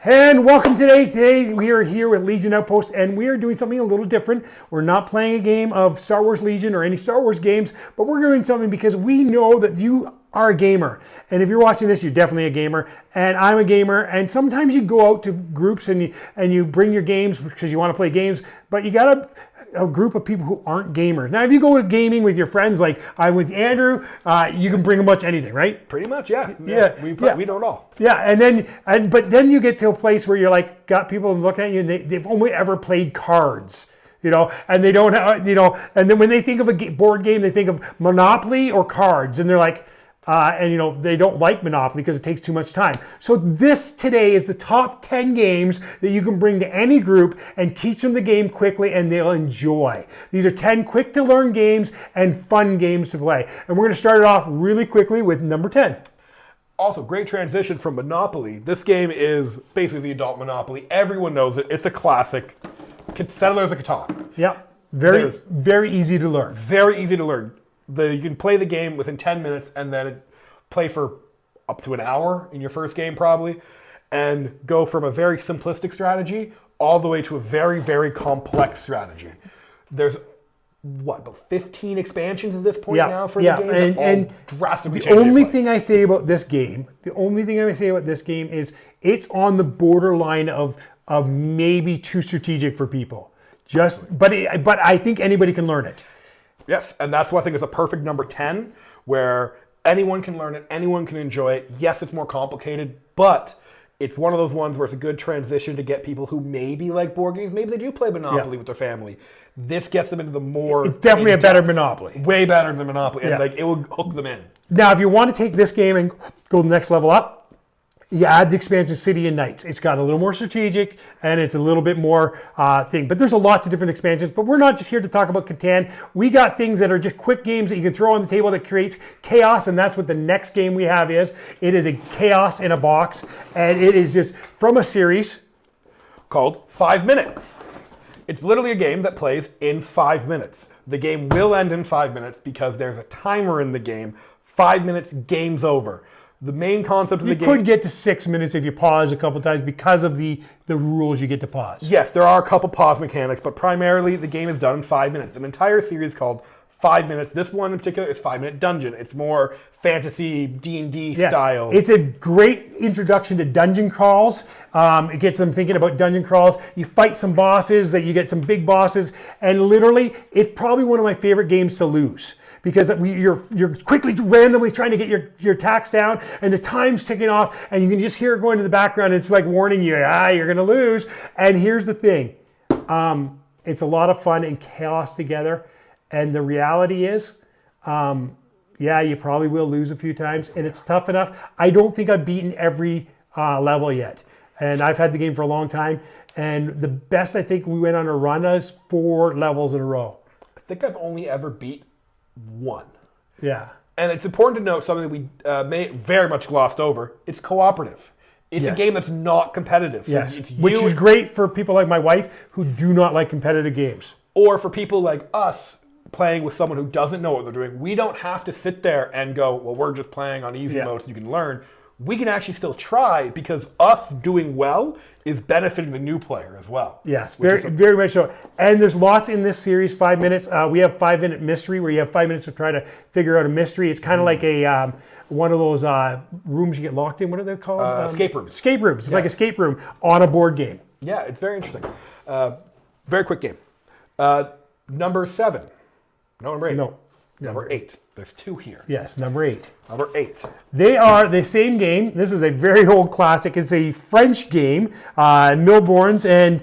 And welcome today. Today we are here with Legion Outpost and we are doing something a little different. We're not playing a game of Star Wars Legion or any Star Wars games, but we're doing something because we know that you are a gamer. And if you're watching this, you're definitely a gamer. And I'm a gamer. And sometimes you go out to groups and you bring your games because you want to play games, but you got a group of people who aren't gamers. Now, if you go to gaming with your friends, like I'm with Andrew, you can bring much anything, right? Pretty much, yeah. We don't all. Yeah, but then you get to a place where you're like, got people looking at you and they've only ever played cards, and they don't have, and then when they think of a board game, they think of Monopoly or cards, and they're like, they don't like Monopoly because it takes too much time. So this today is the top 10 games that you can bring to any group and teach them the game quickly and they'll enjoy. These are 10 quick to learn games and fun games to play. And we're going to start it off really quickly with number 10. Also, great transition from Monopoly. This game is basically the adult Monopoly. Everyone knows it. It's a classic. Settlers of Catan. Yeah, very easy to learn. Very easy to learn. You can play the game within 10 minutes and then play for up to an hour in your first game probably, and go from a very simplistic strategy all the way to a very, very complex strategy. There's about 15 expansions at this point now for the game. And drastically the only thing I say about this game, is it's on the borderline of maybe too strategic for people. But I think anybody can learn it. Yes, and that's why I think it's a perfect number 10, where anyone can learn it, anyone can enjoy it. Yes, it's more complicated, but it's one of those ones where it's a good transition to get people who maybe like board games. Maybe they do play Monopoly with their family. This gets them into the more... It's definitely a better Monopoly. Way better than Monopoly, and it will hook them in. Now, if you want to take this game and go the next level up, you add the expansion City and Knights. It's got a little more strategic and it's a little bit more thing. But there's a lot of different expansions. But we're not just here to talk about Catan. We got things that are just quick games that you can throw on the table that creates chaos. And that's what the next game we have is. It is a chaos in a box. And it is just from a series called 5 Minute. It's literally a game that plays in 5 minutes. The game will end in 5 minutes because there's a timer in the game. 5 minutes, game's over. The main concept of the game... You could get to 6 minutes if you pause a couple times because of the rules you get to pause. Yes, there are a couple pause mechanics, but primarily the game is done in 5 minutes. An entire series called 5 Minutes. This one in particular is 5 Minute Dungeon. It's more fantasy, D&D style. It's a great introduction to dungeon crawls. It gets them thinking about dungeon crawls. You fight some bosses, you get some big bosses, and literally, it's probably one of my favorite games to lose. Because you're quickly, randomly trying to get your attacks down, and the time's ticking off, and you can just hear it going in the background, and it's like warning you, you're going to lose. And here's the thing. It's a lot of fun and chaos together. And the reality is, you probably will lose a few times, and it's tough enough. I don't think I've beaten every level yet. And I've had the game for a long time. And the best I think we went on a run is 4 levels in a row. I think I've only ever beat 1. Yeah. And it's important to note something that we may very much glossed over. It's cooperative. It's a game that's not competitive. So yes, which is great for people like my wife who do not like competitive games. Or for people like us playing with someone who doesn't know what they're doing. We don't have to sit there and go, well, we're just playing on easy mode so you can learn. We can actually still try because us doing well is benefiting the new player as well. Yes, very much so. And there's lots in this series, 5 minutes. We have 5 Minute Mystery where you have 5 minutes to try to figure out a mystery. It's kind of like a one of those rooms you get locked in. What are they called? Escape rooms. Escape rooms. It's like an escape room on a board game. Yeah, it's very interesting. Very quick game. Number 7. No, number 8. No. Number 8. There's 2 here. Yes, number 8. Number 8. They are the same game. This is a very old classic. It's a French game, Milborn's, and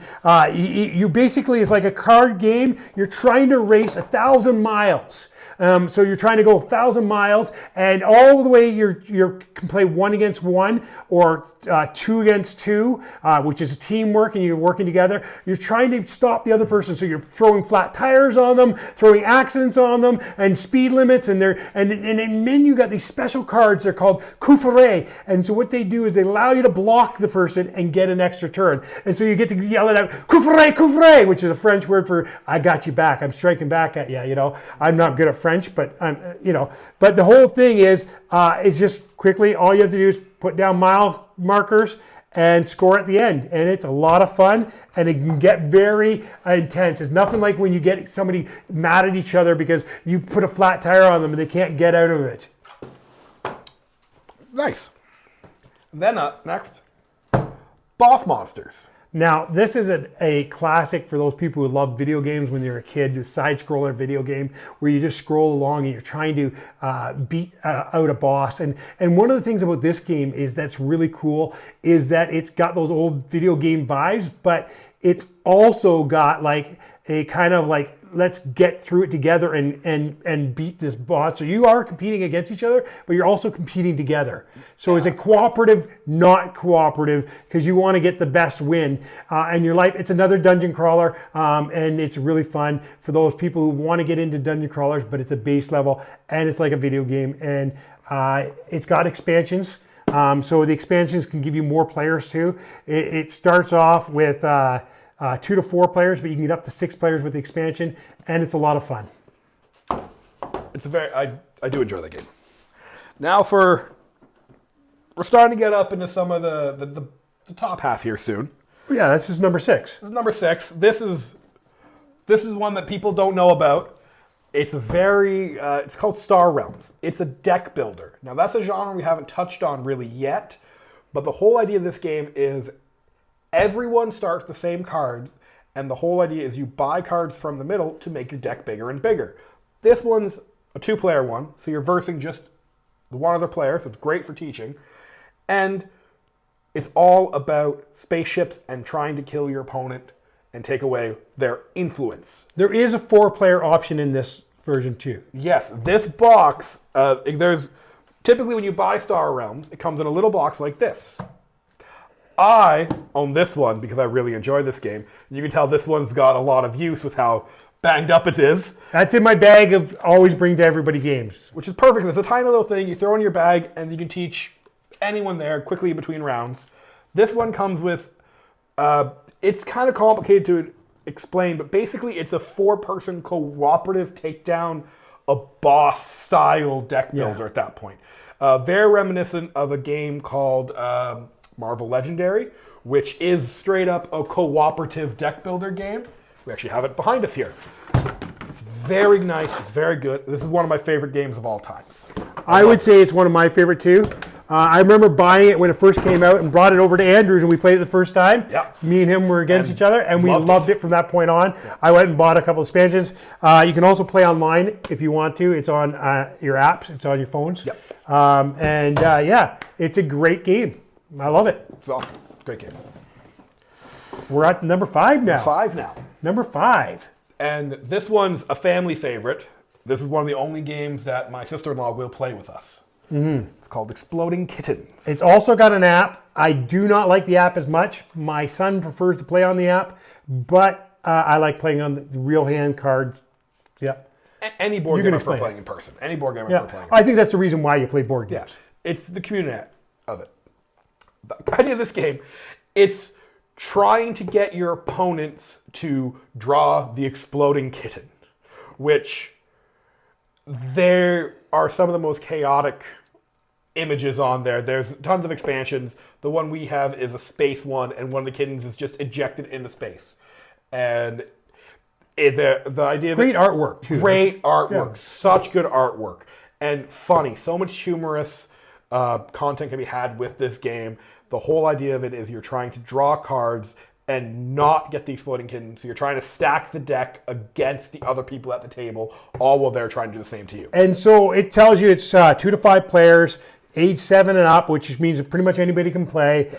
you basically, it's like a card game. You're trying to race 1,000 miles. So you're trying to go 1,000 miles, and all the way you can play 1 against 1 or 2 against 2, which is teamwork, and you're working together. You're trying to stop the other person, so you're throwing flat tires on them, throwing accidents on them, and speed limits, and then you got these special cards. They're called coup ferret, and so what they do is they allow you to block the person and get an extra turn, and so you get to yell it out, coup ferret, which is a French word for I got you back. I'm striking back at you. I'm not good at French, but but the whole thing is just quickly, all you have to do is put down mile markers and score at the end. And it's a lot of fun, and it can get very intense. It's nothing like when you get somebody mad at each other because you put a flat tire on them and they can't get out of it. Nice. Then next, Boss Monsters. Now, this is a classic for those people who love video games when you're a kid, a side-scroller video game where you just scroll along and you're trying to beat out a boss. And one of the things about this game is that's really cool is that it's got those old video game vibes, but it's also got like a kind of like, let's get through it together and beat this boss. So you are competing against each other, but you're also competing together. So it's a cooperative, not cooperative, because you want to get the best win in your life. It's another dungeon crawler, and it's really fun for those people who want to get into dungeon crawlers, but it's a base level, and it's like a video game, and it's got expansions. So the expansions can give you more players too. It starts off with 2 to 4 players, but you can get up to 6 players with the expansion, and it's a lot of fun. It's I do enjoy the game. Now we're starting to get up into some of the top half here soon. Yeah, this is number 6. This is number 6. This is one that people don't know about. It's it's called Star Realms. It's a deck builder. Now that's a genre we haven't touched on really yet, but the whole idea of this game is everyone starts the same cards, and the whole idea is you buy cards from the middle to make your deck bigger and bigger. This one's a 2-player one, so you're versing just the one other player, so it's great for teaching. And it's all about spaceships and trying to kill your opponent and take away their influence. There is a 4-player option in this version too. Yes, this box, there's typically when you buy Star Realms, it comes in a little box like this. I own this one because I really enjoy this game. You can tell this one's got a lot of use with how banged up it is. That's in my bag of always bring to everybody games. Which is perfect. It's a tiny little thing you throw in your bag and you can teach anyone there quickly between rounds. This one comes with, it's kind of complicated to explain, but basically it's a 4-person cooperative takedown a boss style deck builder at that point. Very reminiscent of a game called Marvel Legendary, which is straight up a cooperative deck builder game. We actually have it behind us here. It's very nice. It's very good. This is one of my favorite games of all times. I would say it's one of my favorite too. I remember buying it when it first came out and brought it over to Andrews and we played it the first time. Yeah. Me and him were against each other and we loved it from that point on. Yeah. I went and bought a couple of expansions. You can also play online if you want to. It's on your apps. It's on your phones. Yep. Yeah, it's a great game. I love it. It's awesome. Great game. We're at number 5 now. 5 now. Number 5. And this one's a family favorite. This is one of the only games that my sister-in-law will play with us. Mm-hmm. It's called Exploding Kittens. It's also got an app. I do not like the app as much. My son prefers to play on the app, but I like playing on the real hand card. Yeah. Any board gamer for playing in person. Any board gamer for playing in person. I think that's the reason why you play board games. Yeah. It's the community of it. The idea of this game, it's trying to get your opponents to draw the exploding kitten, which there are some of the most chaotic images on there. There's tons of expansions. The one we have is a space one, and one of the kittens is just ejected into space. And the idea of great artwork too. Great artwork. Yeah. Such good artwork. And funny. So much humorous content can be had with this game. The whole idea of it is you're trying to draw cards and not get the exploding kitten. So you're trying to stack the deck against the other people at the table, all while they're trying to do the same to you. And so it tells you it's 2 to 5 players, age 7 and up, which means that pretty much anybody can play.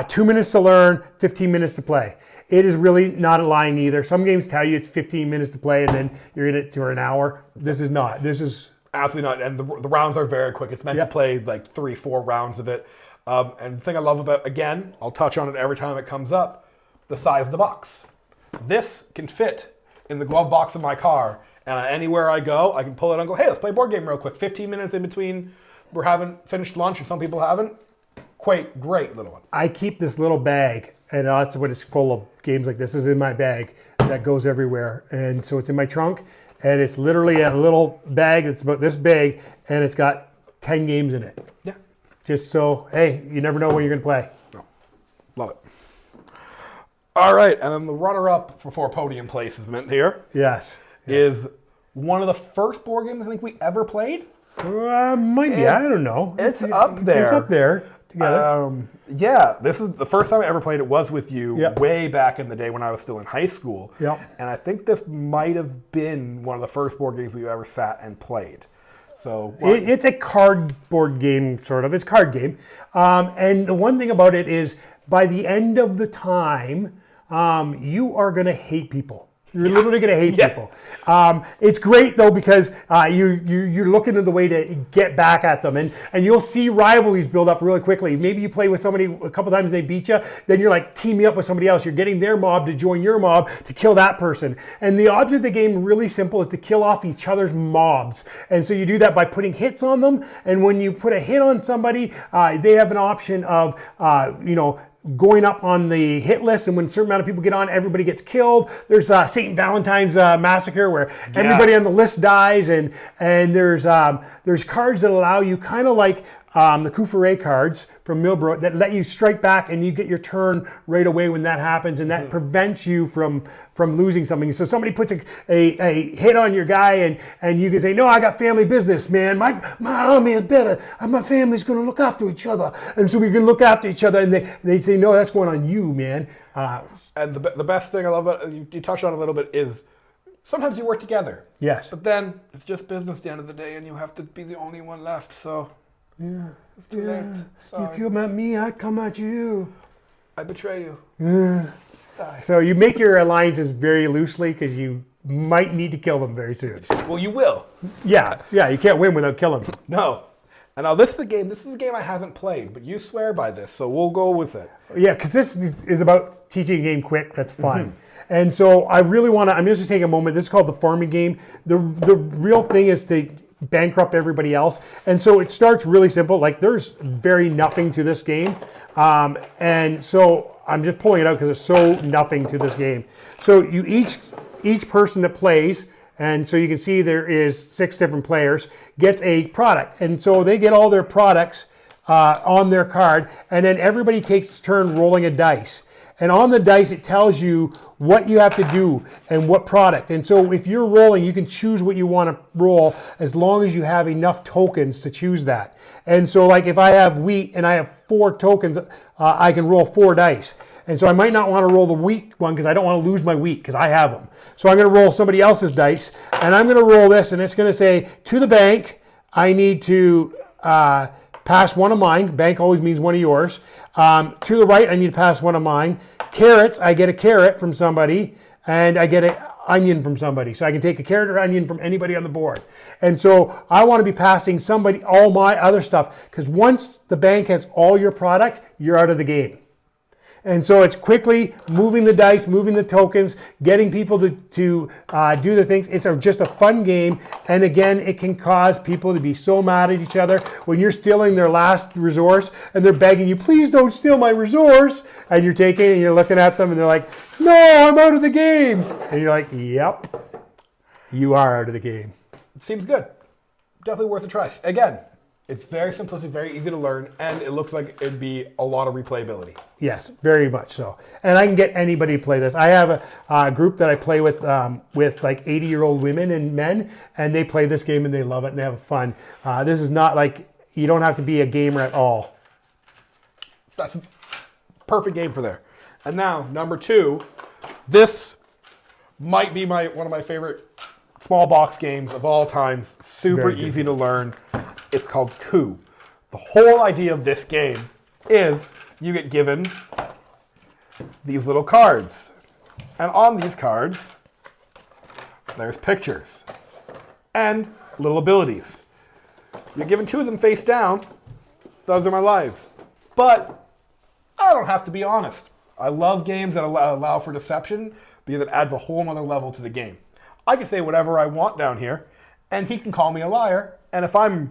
2 minutes to learn, 15 minutes to play. It is really not lying either. Some games tell you it's 15 minutes to play and then you're in it for an hour. This is not. This is absolutely not. And the rounds are very quick. It's meant to play like 3-4 rounds of it. And the thing I love about, again, I'll touch on it every time it comes up, the size of the box. This can fit in the glove box of my car, and anywhere I go, I can pull it and go, hey, let's play a board game real quick. 15 minutes in between, we're having finished lunch, and some people haven't. Great little one. I keep this little bag, and that's what it's full of games like this. Is in my bag that goes everywhere. And so it's in my trunk, and it's literally a little bag that's about this big, and it's got 10 games in it. Yeah. Just so, hey, you never know when you're going to play. No. Love it. All right, and then the runner-up before podium placement here Yes. is one of the first board games I think we ever played. Might be. I don't know. It's up there. It's up there together. Yeah, this is the first time I ever played it was with you Yep. way back in the day when I was still in high school. Yep. And I think this might have been one of the first board games we've ever sat and played. So It's a cardboard game, sort of. It's a card game. And the one thing about it is, by the end of the time, you are going to hate people. You're literally going to hate people. It's great though because you're looking at the way to get back at them, and you'll see rivalries build up really quickly. Maybe you play with somebody a couple times and they beat you, then you're like teaming up with somebody else. You're getting their mob to join your mob to kill that person. And the object of the game, really simple, is to kill off each other's mobs. And so you do that by putting hits on them. And when you put a hit on somebody, they have an option of going up on the hit list, and when a certain amount of people get on, everybody gets killed. There's St. Valentine's Massacre, where everybody on the list dies, and there's cards that allow you, kind of like the coup fourré cards from Millbrook, that let you strike back and you get your turn right away when that happens, and that prevents you from losing something. So somebody puts a hit on your guy, and you can say, no, I got family business, man. My army is better. My family's going to look after each other. And so we can look after each other, and they say, no, that's going on you, man. and the best thing I love about it, you touched on it a little bit, is sometimes you work together. Yes. But then it's just business at the end of the day, and you have to be the only one left. So Yeah. it's too late. You Sorry. come at me, I come at you. I betray you. Die. So you make your alliances very loosely because you might need to kill them very soon. Well, you will. Yeah, you can't win without killing them. No. And now this is a game I haven't played, but you swear by this, so we'll go with it. Yeah, because this is about teaching a game quick. That's fun. And so I really want to, I'm just take a moment. This is called the farming game. The real thing is to bankrupt everybody else. And so it starts really simple. Like, there's very nothing to this game. And so I'm just pulling it out because there's so nothing to this game. So you each person that plays, and so you can see there is 6 different players, gets a product. And so they get all their products on their card, and then everybody takes a turn rolling a dice. And on the dice, it tells you what you have to do and what product. And so if you're rolling, you can choose what you want to roll as long as you have enough tokens to choose that. And so, like, if I have wheat and I have 4 tokens, I can roll 4 dice. And so I might not want to roll the wheat one because I don't want to lose my wheat because I have them. So I'm going to roll somebody else's dice, and I'm going to roll this, and it's going to say, to the bank, I need to pass one of mine. Bank always means one of yours. To the right, I need to pass one of mine. Carrots, I get a carrot from somebody, and I get an onion from somebody. So I can take a carrot or onion from anybody on the board. And so I want to be passing somebody all my other stuff, because once the bank has all your product, you're out of the game. And so it's quickly moving the dice, moving the tokens, getting people to do the things. It's just a fun game. And again, it can cause people to be so mad at each other when you're stealing their last resource and they're begging you, please don't steal my resource. And you're taking it and you're looking at them and they're like, no, I'm out of the game. And you're like, yep, you are out of the game. It seems good. Definitely worth a try. Again, it's very simplistic, very easy to learn, and it looks like it'd be a lot of replayability. Yes, very much so. And I can get anybody to play this. I have a group that I play with like 80-year-old women and men, and they play this game and they love it and they have fun. This is not like, you don't have to be a gamer at all. That's a perfect game for there. And now, number 2, this might be one of my favorite small box games of all times. Super easy to learn. It's called Coup. The whole idea of this game is you get given these little cards. And on these cards, there's pictures and little abilities. You're given 2 of them face down. Those are my lives. But I don't have to be honest. I love games that allow for deception because it adds a whole other level to the game. I can say whatever I want down here, and he can call me a liar. And if I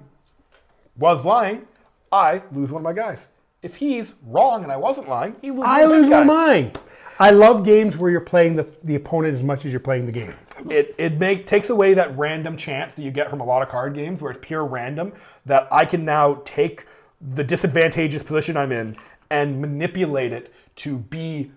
was lying, I lose one of my guys. If he's wrong and I wasn't lying, he loses one of his guys. I lose one of mine. I love games where you're playing the opponent as much as you're playing the game. It takes away that random chance that you get from a lot of card games where it's pure random, that I can now take the disadvantageous position I'm in and manipulate it to be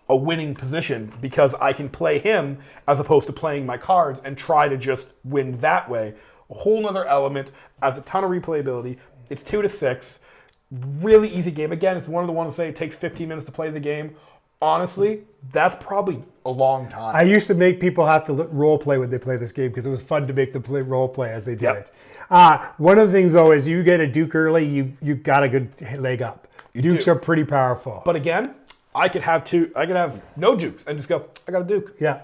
a winning position because I can play him as opposed to playing my cards and try to just win that way. A whole nother element, adds a ton of replayability. It's 2 to 6. Really easy game. Again, it's one of the ones that say it takes 15 minutes to play the game. Honestly, that's probably a long time. I used to make people have to role play when they play this game because it was fun to make them play role play as they did it. One of the things though is you get a Duke early, you've got a good leg up. Dukes are pretty powerful. But again, I could have no Dukes and just go, I got a Duke. Yeah.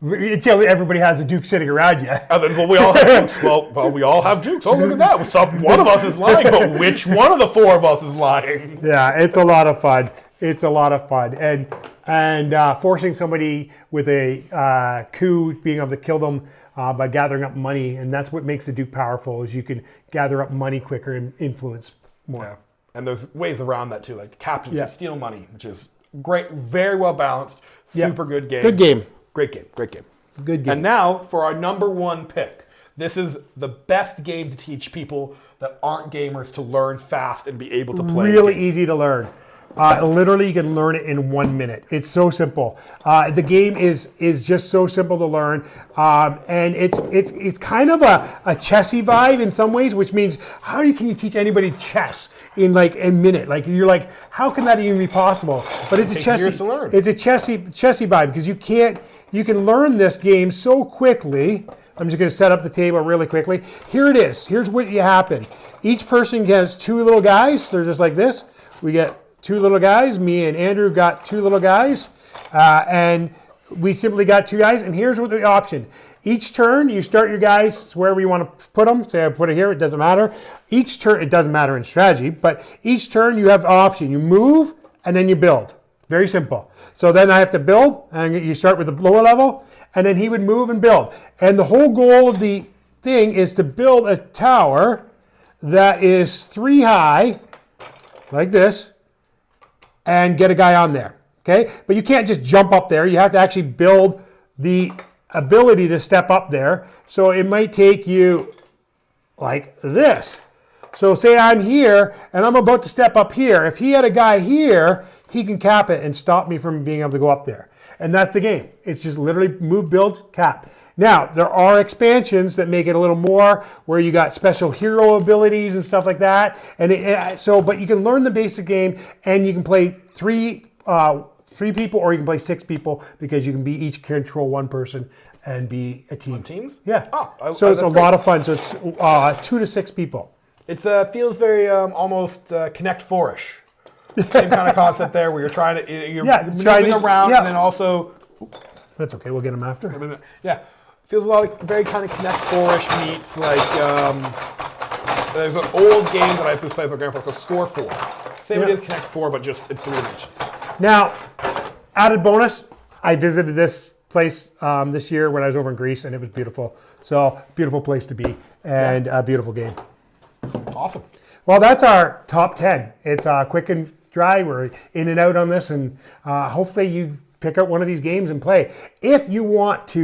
Until everybody has a Duke sitting around you. And then, well, we all have Dukes. Well, we all have Dukes. Oh, look at that. One of us is lying, but which one of the 4 of us is lying? Yeah, it's a lot of fun. It's a lot of fun. And forcing somebody with a coup, being able to kill them by gathering up money, and that's what makes the Duke powerful, is you can gather up money quicker and influence more. Yeah. And there's ways around that too, like captaincy, steal money, which is great, very well balanced, super good game. Good game. Great game, great game. Good game. And now for our number 1 pick. This is the best game to teach people that aren't gamers to learn fast and be able to play. Really easy to learn. Literally, you can learn it in 1 minute. It's so simple. The game is just so simple to learn, and it's kind of a chessy vibe in some ways, which means can you teach anybody chess in like a minute? Like you're like, how can that even be possible? But it's a chessy. Years to learn. It's a chessy vibe because you can learn this game so quickly. I'm just going to set up the table really quickly. Here it is. Here's what happen. Each person gets 2 little guys. They're just like this. We get 2 little guys. Me and Andrew got 2 little guys. And we simply got 2 guys. And here's what the option. Each turn, you start your guys wherever you want to put them. Say I put it here, it doesn't matter. Each turn, it doesn't matter in strategy, but each turn you have an option. You move and then you build. Very simple. So then I have to build, and you start with the lower level, and then he would move and build. And the whole goal of the thing is to build a tower that is 3 high, like this, and get a guy on there, okay? But you can't just jump up there. You have to actually build the ability to step up there. So it might take you like this. So say I'm here, and I'm about to step up here. If he had a guy here, he can cap it and stop me from being able to go up there. And that's the game. It's just literally move, build, cap. Now, there are expansions that make it a little more, where you got special hero abilities and stuff like that. And but you can learn the basic game, and you can play 3 people, or you can play 6 people, because you can each control 1 person and be a team. On teams? Yeah. So it's a lot of fun. So it's 2 to 6 people. It feels very almost Connect 4-ish. Same kind of concept there, where you're moving around, and then also. That's okay. We'll get them after. Yeah, feels a lot like very kind of Connect 4-ish meets like there's an old game that I used to play with my grandpa called Score 4. Same idea as Connect 4, but just it's 3 dimensions. Now, added bonus, I visited this place this year when I was over in Greece, and it was beautiful. So beautiful place to be, and a beautiful game. Awesome. Well, that's our top 10. It's quick and dry. We're in and out on this, and hopefully you pick out one of these games and play. If you want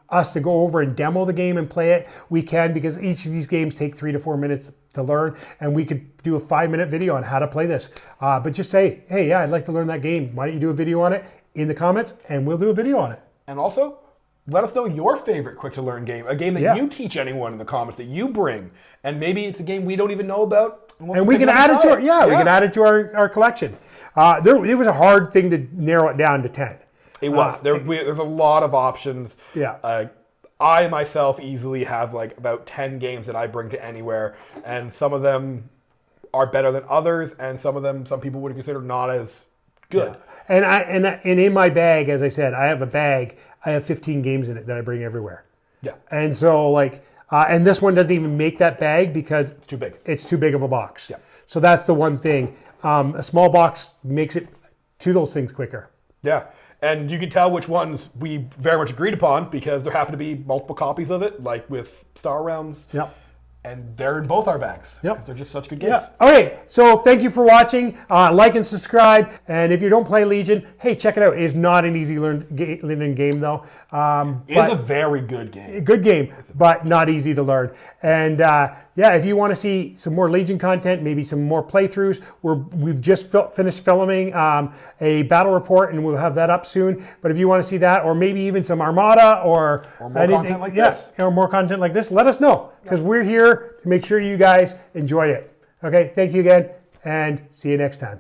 us to go over and demo the game and play it, we can, because each of these games take 3 to 4 minutes to learn, and we could do a 5-minute video on how to play this. But just say, hey, yeah, I'd like to learn that game. Why don't you do a video on it in the comments, and we'll do a video on it. And also, let us know your favorite quick-to-learn game, a game that you teach anyone in the comments, that you bring. And maybe it's a game we don't even know about. And we can add it to we can add it to our collection. It was a hard thing to narrow it down to 10. It was. There's a lot of options. Yeah. I myself easily have like about 10 games that I bring to anywhere, and some of them are better than others, and some people would consider not as good. Yeah. And in my bag, as I said, I have a bag. I have 15 games in it that I bring everywhere. Yeah. And so and this one doesn't even make that bag because it's too big. It's too big of a box. Yeah. So that's the one thing. A small box makes it to those things quicker. Yeah. And you can tell which ones we very much agreed upon, because there happen to be multiple copies of it, like with Star Realms. Yep. And they're in both our bags. Yep. They're just such good games. Yeah. Okay, so thank you for watching. Like and subscribe. And if you don't play Legion, hey, check it out. It's not an easy learning game, though. It is a very good game. Good game, but not easy to learn. And yeah, if you want to see some more Legion content, maybe some more playthroughs, we've just finished filming a battle report, and we'll have that up soon. But if you want to see that, or maybe even some Armada, or more anything, content like this, or more content like this, let us know, because we're here to make sure you guys enjoy it. Okay, thank you again, and see you next time.